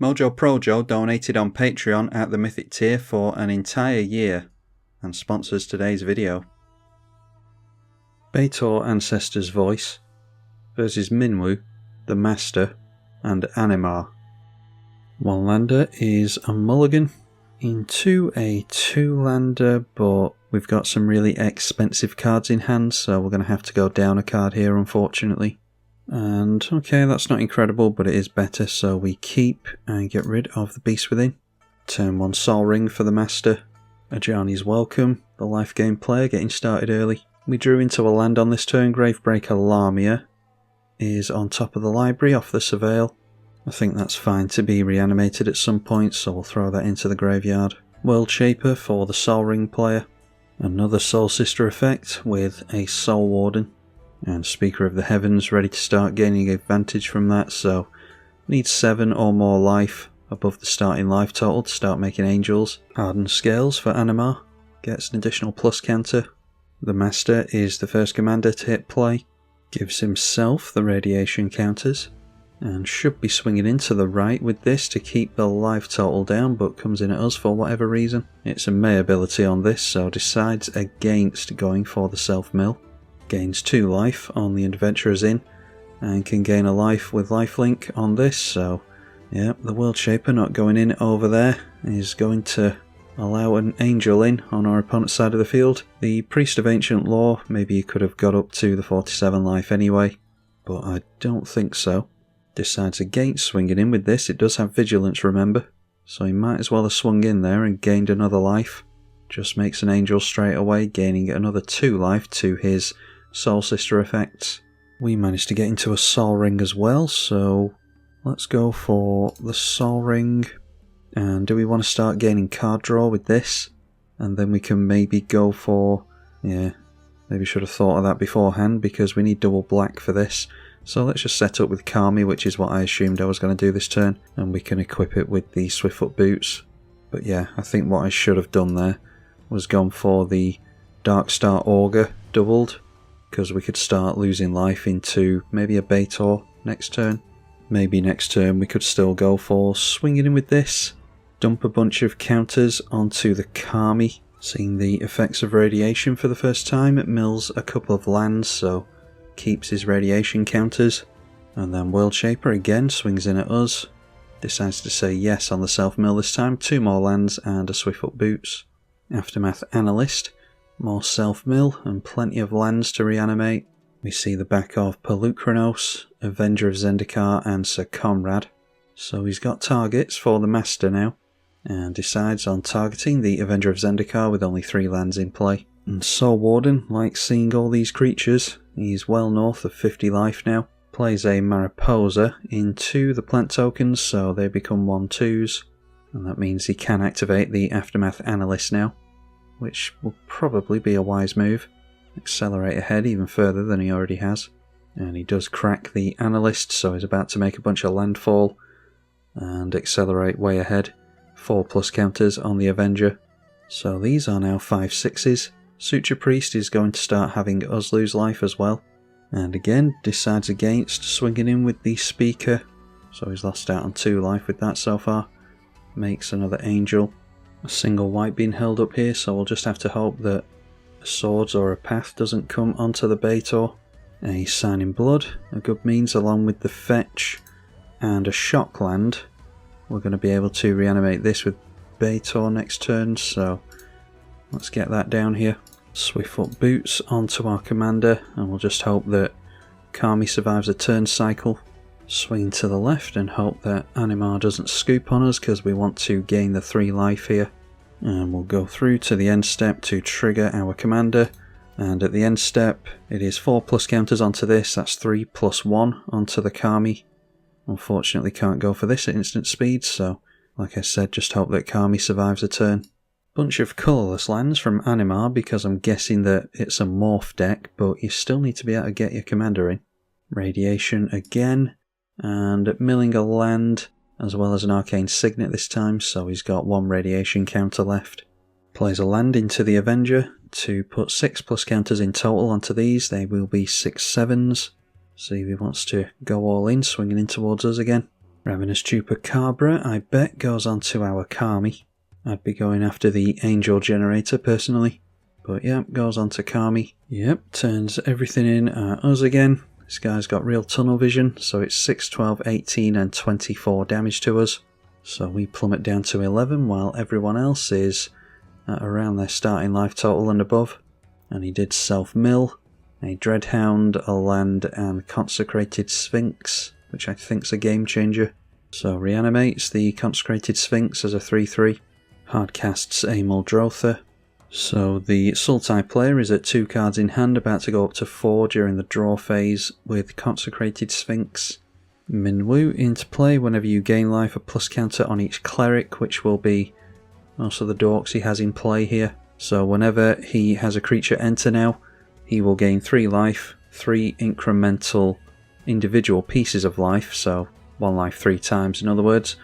Mojo Projo donated on Patreon at the Mythic tier for an entire year and sponsors today's video. Betor Ancestor's Voice versus Minwu, the Master, and Animar. One lander is a mulligan into a 2-lander, but we've got some really expensive cards in hand, so we're going to have to go down a card here, unfortunately. And okay, that's not incredible, but it is better, so we keep and get rid of the Beast Within. Turn 1 Sol Ring for the Master. Ajani's Welcome, the life game player, getting started early. We drew into a land on this turn. Gravebreaker Lamia is on top of the library off the Surveil. I think that's fine to be reanimated at some point, so we'll throw that into the graveyard. World Shaper for the Sol Ring player. Another Soul Sister effect with a Soul Warden. And Speaker of the Heavens ready to start gaining advantage from that, so needs 7 or more life above the starting life total to start making angels. Hardened Scales for Animar, gets an additional plus counter. The Master is the first commander to hit play, gives himself the radiation counters, and should be swinging into the right with this to keep the life total down, but comes in at us for whatever reason. It's a May ability on this, so decides against going for the self-mill. Gains 2 life on the Adventurer's Inn, and can gain a life with lifelink on this, so yeah, the World Shaper not going in over there is going to allow an angel in on our opponent's side of the field. The Priest of Ancient Law, maybe he could have got up to the 47 life anyway, but I don't think so. Decides against swinging in with this. It does have Vigilance, remember, so he might as well have swung in there and gained another life. Just makes an angel straight away, gaining another 2 life to his Soul Sister effects. We managed to get into a Sol Ring as well, so let's go for the Sol Ring. And do we want to start gaining card draw with this? And then we can maybe go for... yeah, maybe should have thought of that beforehand, because we need double black for this. So let's just set up with Kami, which is what I assumed I was going to do this turn, and we can equip it with the Swiftfoot boots. But yeah, I think what I should have done there was gone for the Darkstar Augur doubled, because we could start losing life into maybe a Betor next turn. Maybe next turn we could still go for swinging in with this, dump a bunch of counters onto the Kami, seeing the effects of radiation for the first time. It mills a couple of lands, so keeps his radiation counters, and then World Shaper again swings in at us, decides to say yes on the self-mill this time. 2 more lands and a Swiftfoot boots. Aftermath Analyst, more self-mill and plenty of lands to reanimate. We see the back of Pelucranos, Avenger of Zendikar, and Sir Conrad. So he's got targets for the Master now, and decides on targeting the Avenger of Zendikar with only 3 lands in play. And Soul Warden likes seeing all these creatures. He's well north of 50 life now. Plays a Mariposa into the plant tokens, so they become 1/2s. And that means he can activate the Aftermath Analyst now, which will probably be a wise move. Accelerate ahead even further than he already has. And he does crack the Analyst, so he's about to make a bunch of landfall and accelerate way ahead. 4+ counters on the Avenger. So these are now 5/6s. Suture Priest is going to start having us lose life as well. And again, decides against swinging in with the Speaker. So he's lost out on 2 life with that so far. Makes another angel. A single white being held up here, so we'll just have to hope that a Swords or a Path doesn't come onto the Betor. A Sign in Blood, a good means, along with the Fetch and a Shockland. We're going to be able to reanimate this with Betor next turn, so let's get that down here. Swiftfoot boots onto our commander, and we'll just hope that Kami survives a turn cycle. Swing to the left and hope that Animar doesn't scoop on us, because we want to gain the 3 life here. And we'll go through to the end step to trigger our commander. And at the end step, it is 4+ counters onto this. That's 3+1 onto the Kami. Unfortunately can't go for this at instant speed, so like I said, just hope that Kami survives a turn. Bunch of colourless lands from Animar, because I'm guessing that it's a morph deck, but you still need to be able to get your commander in. Radiation again, and milling a land, as well as an Arcane Signet this time, so he's got 1 radiation counter left. Plays a land into the Avenger to put 6+ counters in total onto these. They will be 6/7s. See if he wants to go all in, swinging in towards us again. Ravenous Chupacabra, I bet, goes on to our Kami. I'd be going after the Angel Generator personally. But yep, goes on to Kami. Yep, turns everything in at us again. This guy's got real tunnel vision, so it's 6, 12, 18 and 24 damage to us. So we plummet down to 11 while everyone else is at around their starting life total and above. And he did self-mill, a Dreadhound, a land and Consecrated Sphinx, which I think's a game changer. So reanimates the Consecrated Sphinx as a 3-3. Hardcasts a Muldrotha. So the Sultai player is at 2 cards in hand, about to go up to 4 during the draw phase with Consecrated Sphinx. Minwu into play whenever you gain life, a plus counter on each cleric, which will be also the dorks he has in play here. So whenever he has a creature enter now, he will gain 3 life, 3 incremental individual pieces of life, so 1 life 3 times in other words,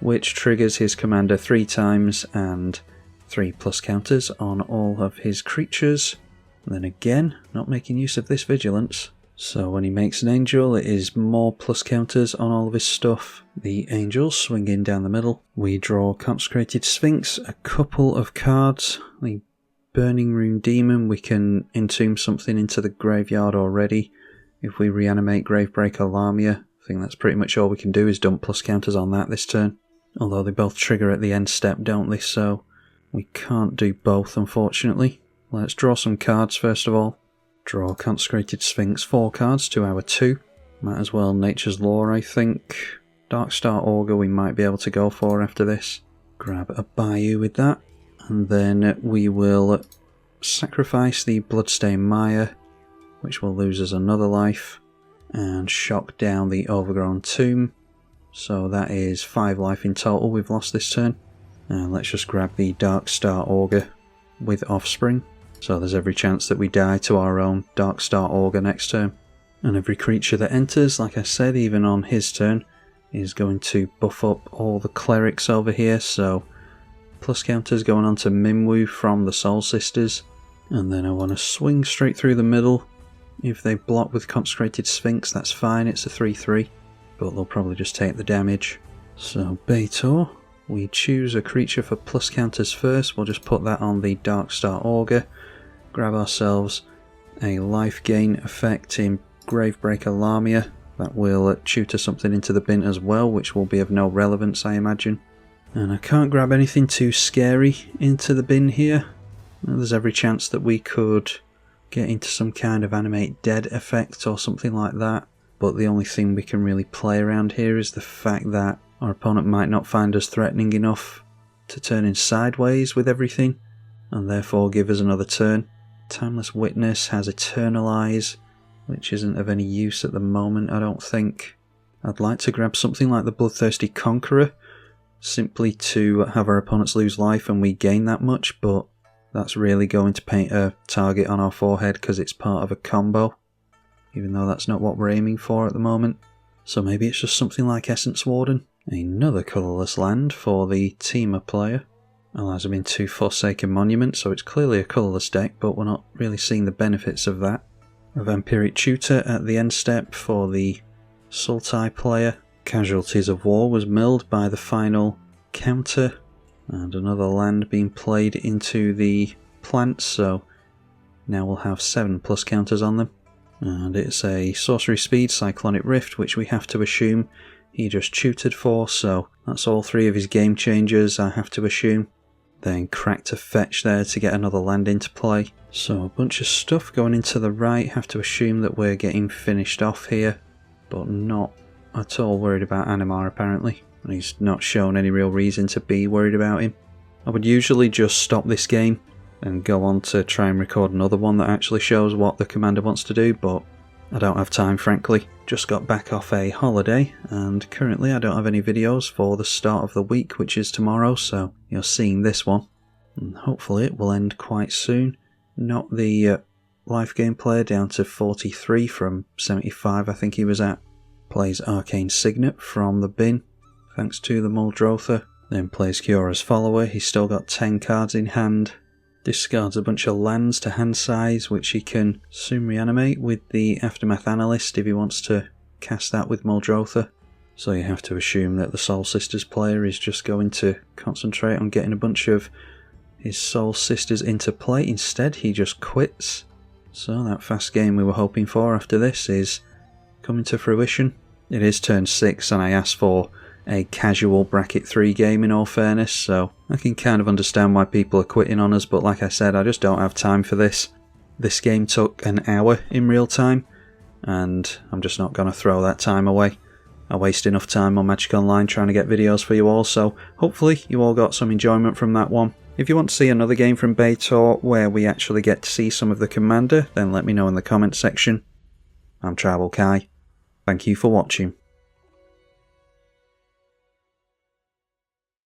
which triggers his commander 3 times and 3 plus counters on all of his creatures. And then again, not making use of this vigilance. So when he makes an angel, it is more plus counters on all of his stuff. The angels swing in down the middle. We draw Consecrated Sphinx, a couple of cards. The Burning Rune Demon, we can entomb something into the graveyard already. If we reanimate Gravebreaker Lamia, I think that's pretty much all we can do is dump plus counters on that this turn. Although they both trigger at the end step, don't they? So we can't do both, unfortunately. Let's draw some cards first of all. Draw Consecrated Sphinx, 4 cards to our 2. Might as well Nature's Law, I think. Darkstar Augur we might be able to go for after this. Grab a Bayou with that. And then we will sacrifice the Bloodstained Mire, which will lose us another life. And shock down the Overgrown Tomb. So that is 5 life in total we've lost this turn. And let's just grab the Darkstar Augur with Offspring. So there's every chance that we die to our own Darkstar Augur next turn. And every creature that enters, like I said, even on his turn, is going to buff up all the clerics over here. So plus counters going on to Minwu from the Soul Sisters. And then I want to swing straight through the middle. If they block with Consecrated Sphinx, that's fine, it's a 3-3. But they'll probably just take the damage. So Betor, we choose a creature for plus counters first. We'll just put that on the Darkstar Augur. Grab ourselves a life gain effect in Gravebreaker Lamia. That will tutor something into the bin as well, which will be of no relevance, I imagine. And I can't grab anything too scary into the bin here. There's every chance that we could get into some kind of Animate Dead effect or something like that. But the only thing we can really play around here is the fact that our opponent might not find us threatening enough to turn in sideways with everything, and therefore give us another turn. Timeless Witness has Eternalize, which isn't of any use at the moment, I don't think. I'd like to grab something like the Bloodthirsty Conqueror, simply to have our opponents lose life and we gain that much, but that's really going to paint a target on our forehead because it's part of a combo, even though that's not what we're aiming for at the moment. So maybe it's just something like Essence Warden. Another colourless land for the Teamer player. Allows him into Forsaken Monument, so it's clearly a colourless deck, but we're not really seeing the benefits of that. A Vampiric Tutor at the end step for the Sultai player. Casualties of War was milled by the final counter, and another land being played into the plants, so now we'll have 7 plus counters on them. And it's a Sorcery Speed Cyclonic Rift, which we have to assume he just tutored for, so that's all 3 of his game changers, I have to assume. Then cracked a fetch there to get another land into play. So a bunch of stuff going into the right, have to assume that we're getting finished off here, but not at all worried about Animar apparently. And he's not shown any real reason to be worried about him. I would usually just stop this game and go on to try and record another one that actually shows what the commander wants to do, but I don't have time frankly. Just got back off a holiday and currently I don't have any videos for the start of the week, which is tomorrow, so you're seeing this one. And hopefully it will end quite soon. Not the life game player down to 43 from 75 I think he was at. Plays Arcane Signet from the bin, thanks to the Muldrotha. Then plays Kyora's Follower, he's still got 10 cards in hand. Discards a bunch of lands to hand size, which he can soon reanimate with the Aftermath Analyst if he wants to cast that with Muldrotha. So you have to assume that the Soul Sisters player is just going to concentrate on getting a bunch of his Soul Sisters into play. Instead, he just quits. So that fast game we were hoping for after this is coming to fruition. It is turn 6 and I asked for a casual bracket 3 game in all fairness, so I can kind of understand why people are quitting on us, but like I said, I just don't have time for this. This game took an hour in real time, and I'm just not going to throw that time away. I waste enough time on Magic Online trying to get videos for you all, so hopefully you all got some enjoyment from that one. If you want to see another game from Betor where we actually get to see some of the commander, then let me know in the comments section. I'm TribalKai. Thank you for watching.